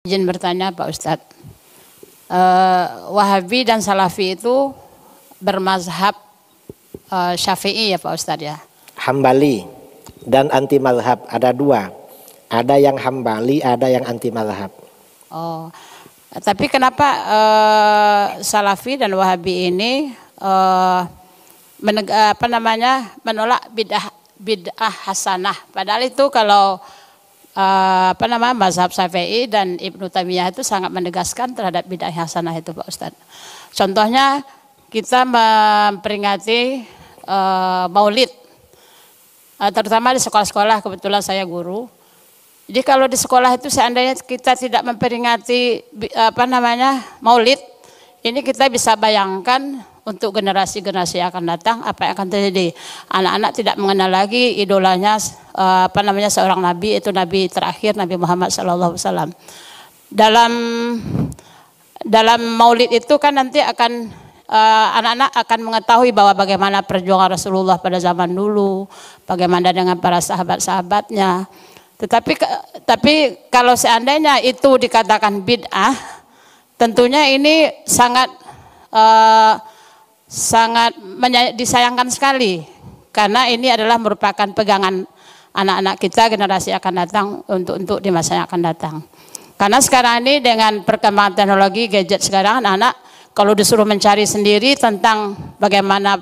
Izin bertanya Pak Ustadz, Wahabi dan Salafi itu bermazhab Syafi'i ya Pak Ustadz ya? Hambali dan anti mazhab ada dua, ada yang Hambali, ada yang anti mazhab. Oh, tapi kenapa Salafi dan Wahabi ini menolak bid'ah hasanah? Padahal itu kalau mazhab Syafi'i dan Ibnu Taimiyah itu sangat menegaskan terhadap bid'ah hasanah itu Pak Ustadz. Contohnya kita memperingati Maulid, terutama di sekolah-sekolah, kebetulan saya guru. Jadi kalau di sekolah itu seandainya kita tidak memperingati Maulid, ini kita bisa bayangkan untuk generasi-generasi yang akan datang apa yang akan terjadi. Anak-anak tidak mengenal lagi idolanya seorang nabi, itu nabi terakhir Nabi Muhammad SAW. Dalam Maulid itu kan nanti akan anak-anak akan mengetahui bahwa bagaimana perjuangan Rasulullah pada zaman dulu, bagaimana dengan para sahabat-sahabatnya. Tapi kalau seandainya itu dikatakan bid'ah, tentunya ini sangat disayangkan sekali, karena ini adalah merupakan pegangan anak-anak kita, generasi akan datang untuk di masa yang akan datang. Karena sekarang ini dengan perkembangan teknologi gadget sekarang, anak-anak kalau disuruh mencari sendiri tentang bagaimana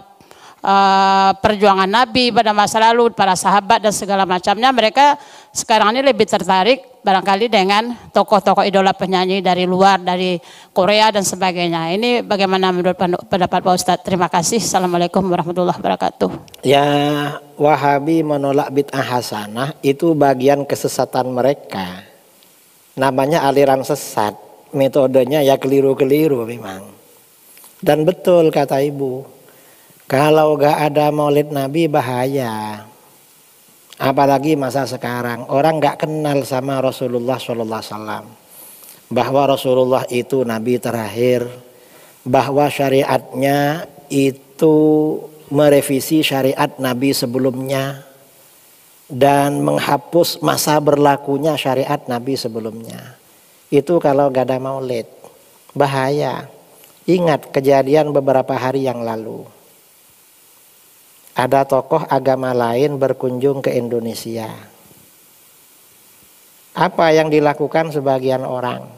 perjuangan Nabi pada masa lalu, para sahabat dan segala macamnya, mereka sekarang ini lebih tertarik barangkali dengan tokoh-tokoh idola penyanyi dari luar, dari Korea dan sebagainya. Ini bagaimana menurut pendapat Pak Ustadz? Terima kasih. Assalamualaikum warahmatullahi wabarakatuh. Ya, Wahabi menolak bid'ah hasanah itu bagian kesesatan mereka. Namanya aliran sesat, metodenya ya keliru-keliru memang. Dan betul kata Ibu, kalau gak ada maulid Nabi bahaya. Apalagi masa sekarang, orang gak kenal sama Rasulullah SAW. Bahwa Rasulullah itu Nabi terakhir, bahwa syariatnya itu merevisi syariat Nabi sebelumnya, dan menghapus masa berlakunya syariat Nabi sebelumnya. Itu kalau gak ada maulid, bahaya. Ingat kejadian beberapa hari yang lalu. Ada tokoh agama lain berkunjung ke Indonesia. Apa yang dilakukan sebagian orang?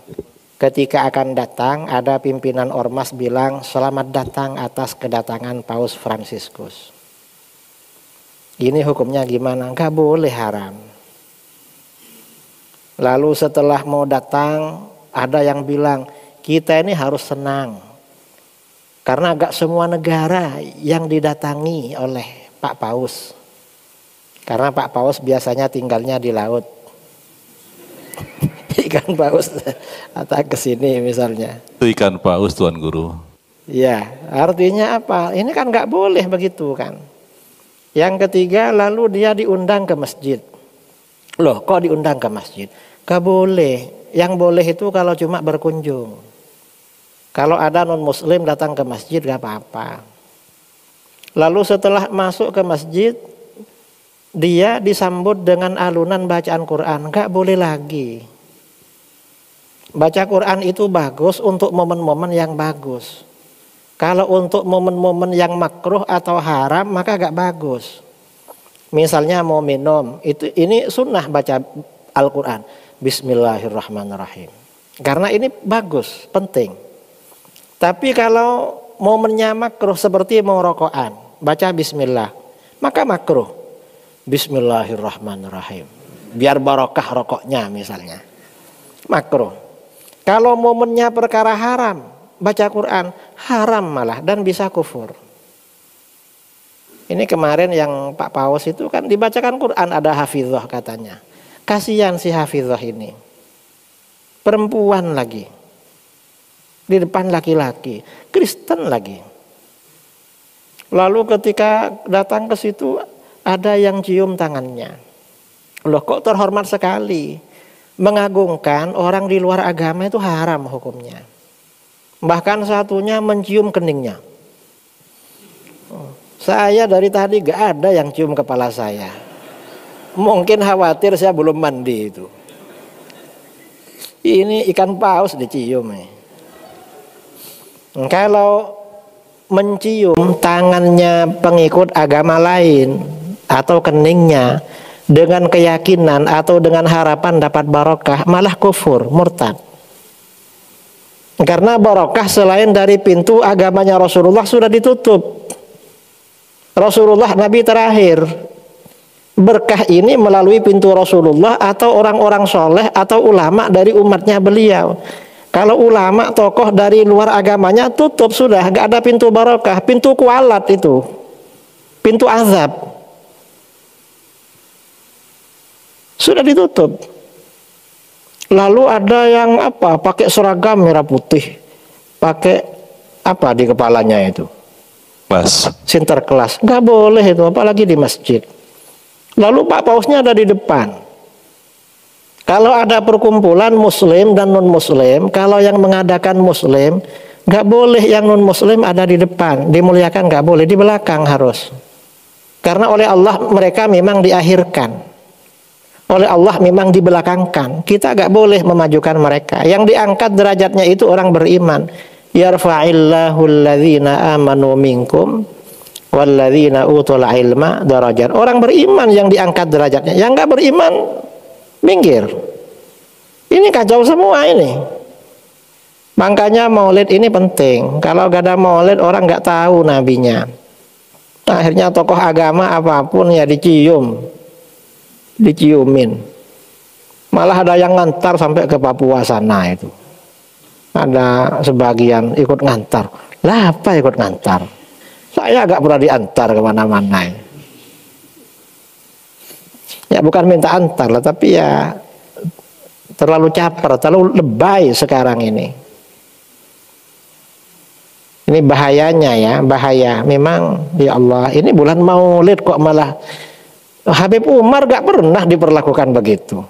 Ketika akan datang, ada pimpinan ormas bilang, selamat datang atas kedatangan Paus Fransiskus. Ini hukumnya gimana? Gak boleh, haram. Lalu setelah mau datang, ada yang bilang, kita ini harus senang. Karena gak semua negara yang didatangi oleh Pak Paus. Karena Pak Paus biasanya tinggalnya di laut. Ikan paus atau ke sini misalnya. Itu ikan paus Tuan Guru. Ya, artinya apa? Ini kan gak boleh begitu kan. Yang ketiga, lalu dia diundang ke masjid. Loh, kok diundang ke masjid? Gak boleh. Yang boleh itu kalau cuma berkunjung. Kalau ada non-muslim datang ke masjid gak apa-apa. Lalu setelah masuk ke masjid, dia disambut dengan alunan bacaan Quran. Gak boleh lagi. Baca Quran itu bagus untuk momen-momen yang bagus. Kalau untuk momen-momen yang makruh atau haram, maka gak bagus. Misalnya mau minum, ini sunnah baca Al-Quran. Bismillahirrahmanirrahim. Karena ini bagus, penting. Tapi kalau momennya makruh seperti mau rokokan, baca bismillah, maka makruh. Bismillahirrahmanirrahim. Biar barokah rokoknya misalnya. Makruh. Kalau momennya perkara haram, baca Quran, haram malah dan bisa kufur. Ini kemarin yang Pak Paus itu kan dibacakan Quran, ada hafizah katanya. Kasihan si hafizah ini. Perempuan lagi. Di depan laki-laki, Kristen lagi. Lalu ketika datang ke situ ada yang cium tangannya. Loh, kok terhormat sekali. Mengagungkan orang di luar agama itu haram hukumnya. Bahkan satunya mencium keningnya. Saya dari tadi gak ada yang cium kepala saya. Mungkin khawatir saya belum mandi itu. Ini ikan paus dicium nih. Kalau mencium tangannya pengikut agama lain atau keningnya dengan keyakinan atau dengan harapan dapat barokah, malah kufur, murtad. Karena barokah selain dari pintu agamanya Rasulullah sudah ditutup. Rasulullah Nabi terakhir. Berkah ini melalui pintu Rasulullah atau orang-orang soleh atau ulama dari umatnya beliau. Kalau ulama tokoh dari luar agamanya tutup sudah, gak ada pintu barokah, pintu kualat itu, pintu azab sudah ditutup. Lalu ada yang apa? Pakai seragam merah putih, pakai apa di kepalanya itu? Sinterklas. Nggak boleh itu, apalagi di masjid. Lalu Pak Pausnya ada di depan. Kalau ada perkumpulan muslim dan non muslim, kalau yang mengadakan muslim, nggak boleh yang non muslim ada di depan, dimuliakan nggak boleh, di belakang harus. Karena oleh Allah mereka memang diakhirkan, oleh Allah memang dibelakangkan. Kita nggak boleh memajukan mereka. Yang diangkat derajatnya itu orang beriman. Yarfa'illahu alladhina amanu minkum walladzina utul ilma darajat. Orang beriman yang diangkat derajatnya, yang nggak beriman minggir. Ini kacau semua ini. Makanya maulid ini penting. Kalau gak ada maulid orang gak tahu nabinya. Akhirnya tokoh agama apapun ya diciumin. Malah ada yang ngantar sampai ke Papua sana itu. Ada sebagian ikut ngantar. Lah apa ikut ngantar? Saya gak pernah diantar kemana-mana. Ya bukan minta antar lah, tapi ya terlalu caper, terlalu lebay sekarang ini. Ini bahayanya ya, bahaya. Memang ya Allah, ini bulan Maulid kok malah Habib Umar gak pernah diperlakukan begitu.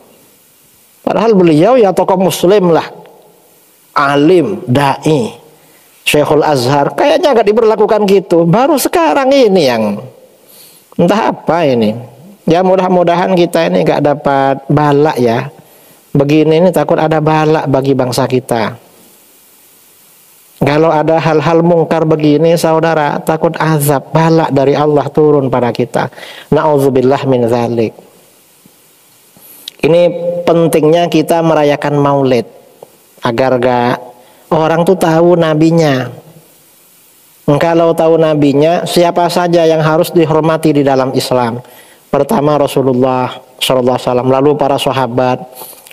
Padahal beliau ya tokoh muslim lah, alim, dai, Syekhul Azhar, kayaknya gak diperlakukan gitu. Baru sekarang ini yang entah apa ini. Ya mudah-mudahan kita ini gak dapat balak ya. Begini ini takut ada balak bagi bangsa kita. Kalau ada hal-hal mungkar begini saudara, takut azab, balak dari Allah turun pada kita. Na'udzubillah min dzalik. Ini pentingnya kita merayakan maulid agar gak orang tuh tahu nabinya. Kalau tahu nabinya, siapa saja yang harus dihormati di dalam Islam. Pertama Rasulullah SAW, lalu para sahabat,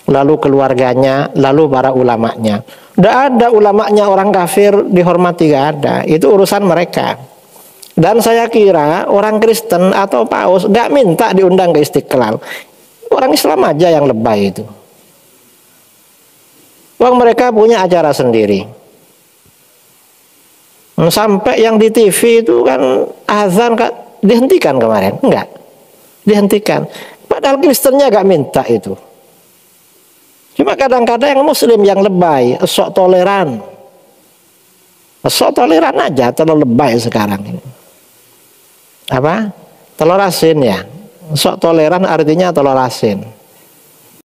lalu keluarganya, lalu para ulamanya. Tidak ada ulamanya orang kafir dihormati, gak ada. Itu urusan mereka. Dan saya kira orang Kristen atau Paus gak minta diundang ke Istiqlal. Orang Islam aja yang lebay itu. Wong mereka punya acara sendiri. Sampai yang di TV itu kan azan dihentikan kemarin, enggak? Dihentikan. Padahal Kristennya gak minta itu. Cuma kadang-kadang yang muslim yang lebay, sok toleran. Sok toleran aja, terlalu lebay sekarang ini. Apa? Telur asin ya. Sok toleran artinya telur asin.